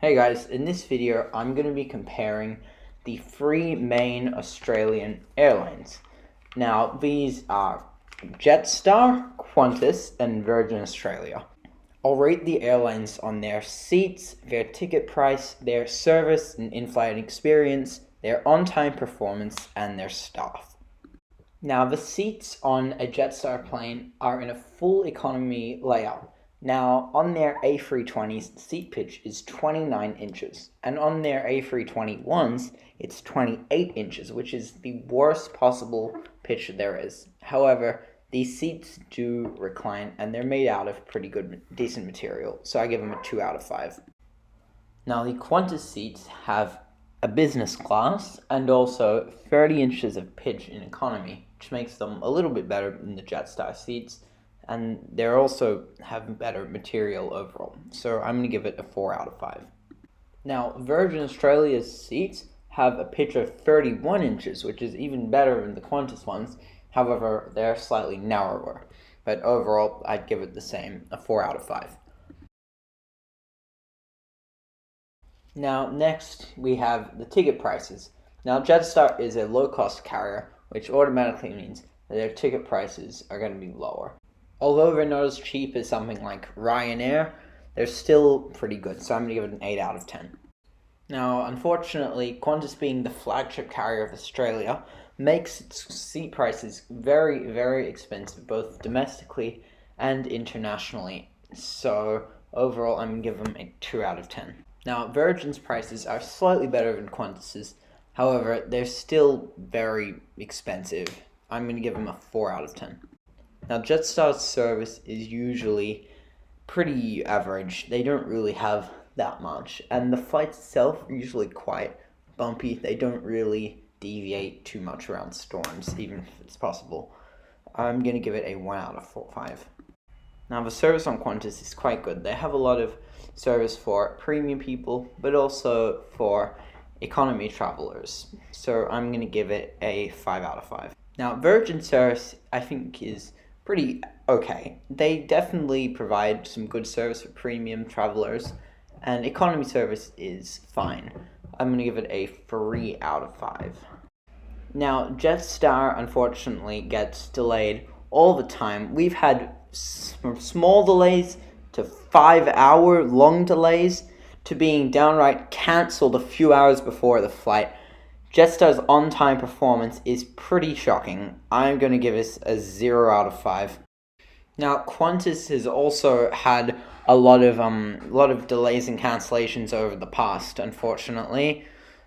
Hey guys, in this video I'm going to be comparing the three main Australian airlines. Now these are Jetstar, Qantas and Virgin Australia. I'll rate the airlines on their seats, their ticket price, their service and in-flight experience, their on-time performance and their staff. Now the seats on a Jetstar plane are in a full economy layout. Now, on their A320s, the seat pitch is 29 inches, and on their A321s, it's 28 inches, which is the worst possible pitch there is. However, these seats do recline, and they're made out of pretty good, decent material, so I give them a 2 out of 5. Now, the Qantas seats have a business class, and also 30 inches of pitch in economy, which makes them a little bit better than the Jetstar seats. And they also have better material overall. So I'm going to give it a 4 out of 5. Now, Virgin Australia's seats have a pitch of 31 inches, which is even better than the Qantas ones. However, they're slightly narrower. But overall, I'd give it the same, a 4 out of 5. Now, next we have the ticket prices. Now, Jetstar is a low-cost carrier, which automatically means that their ticket prices are going to be lower. Although they're not as cheap as something like Ryanair, they're still pretty good, so I'm going to give it an 8 out of 10. Now, unfortunately, Qantas being the flagship carrier of Australia makes its seat prices very, very expensive, both domestically and internationally. So, overall, I'm going to give them a 2 out of 10. Now, Virgin's prices are slightly better than Qantas's, however, they're still very expensive. I'm going to give them a 4 out of 10. Now, Jetstar's service is usually pretty average. They don't really have that much. And the flights itself are usually quite bumpy. They don't really deviate too much around storms, even if it's possible. I'm going to give it a 1 out of 5. Now, the service on Qantas is quite good. They have a lot of service for premium people, but also for economy travelers. So I'm going to give it a 5 out of 5. Now, Virgin service, I think, is pretty okay. They definitely provide some good service for premium travelers, and economy service is fine. I'm going to give it a 3 out of 5. Now, Jetstar unfortunately gets delayed all the time. We've had small delays to 5-hour long delays to being downright cancelled a few hours before the flight. Jetstar's on-time performance is pretty shocking. I'm going to give this a 0 out of 5. Now, Qantas has also had a lot of delays and cancellations over the past, unfortunately.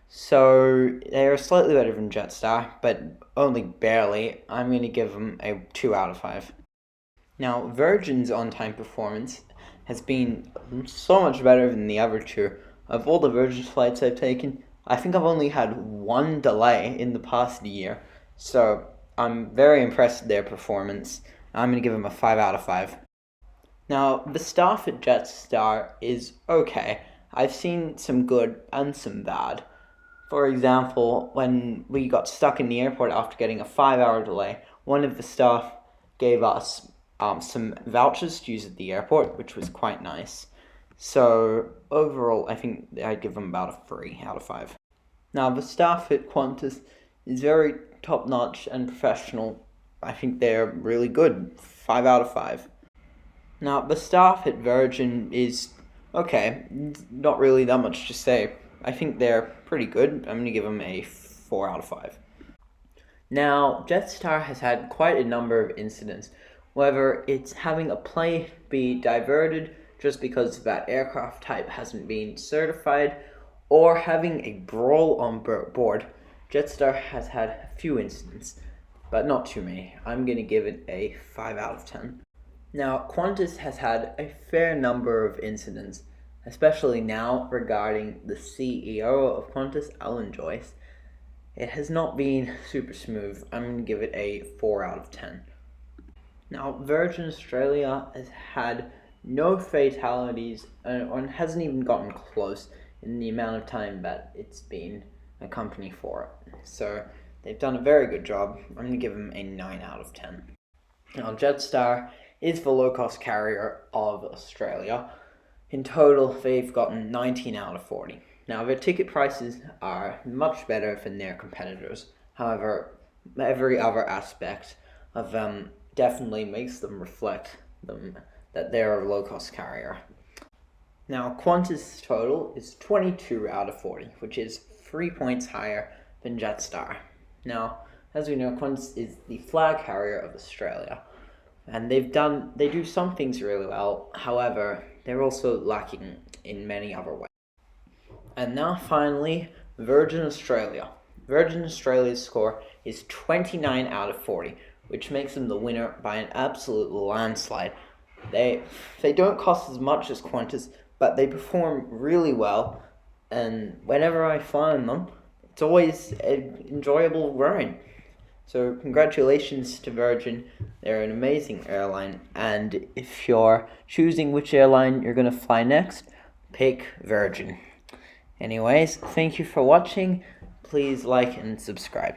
So they are slightly better than Jetstar, but only barely. I'm going to give them a 2 out of 5. Now, Virgin's on-time performance has been so much better than the other two. Of all the Virgin flights I've taken, I think I've only had one delay in the past year, so I'm very impressed with their performance. I'm going to give them a 5 out of 5. Now, the staff at Jetstar is okay. I've seen some good and some bad. For example, when we got stuck in the airport after getting a 5-hour delay, one of the staff gave us some vouchers to use at the airport, which was quite nice. So, overall, I think I'd give them about a 3 out of 5. Now, the staff at Qantas is very top-notch and professional. I think they're really good. 5 out of 5. Now, the staff at Virgin is okay. Not really that much to say. I think they're pretty good. I'm going to give them a 4 out of 5. Now, Jetstar has had quite a number of incidents, whether it's having a plane be diverted just because that aircraft type hasn't been certified, or having a brawl on board. Jetstar has had a few incidents, but not too many. I'm going to give it a 5 out of 10. Now, Qantas has had a fair number of incidents, especially now regarding the CEO of Qantas, Alan Joyce. It has not been super smooth. I'm going to give it a 4 out of 10. Now, Virgin Australia has had no fatalities and hasn't even gotten close in the amount of time that it's been a company for it. So they've done a very good job. I'm going to give them a 9 out of 10. Now, Jetstar is the low-cost carrier of Australia. In total, they've gotten 19 out of 40. Now, their ticket prices are much better than their competitors. However, every other aspect of them definitely makes them reflect that they're a low-cost carrier. Now, Qantas' total is 22 out of 40, which is 3 points higher than Jetstar. Now, as we know, Qantas is the flag carrier of Australia, and they do some things really well. However, they're also lacking in many other ways. And now finally, Virgin Australia. Virgin Australia's score is 29 out of 40, which makes them the winner by an absolute landslide. They don't cost as much as Qantas, but they perform really well, and whenever I fly on them, it's always an enjoyable ride. So congratulations to Virgin. They're an amazing airline, and if you're choosing which airline you're going to fly next, pick Virgin. Anyways, thank you for watching. Please like and subscribe.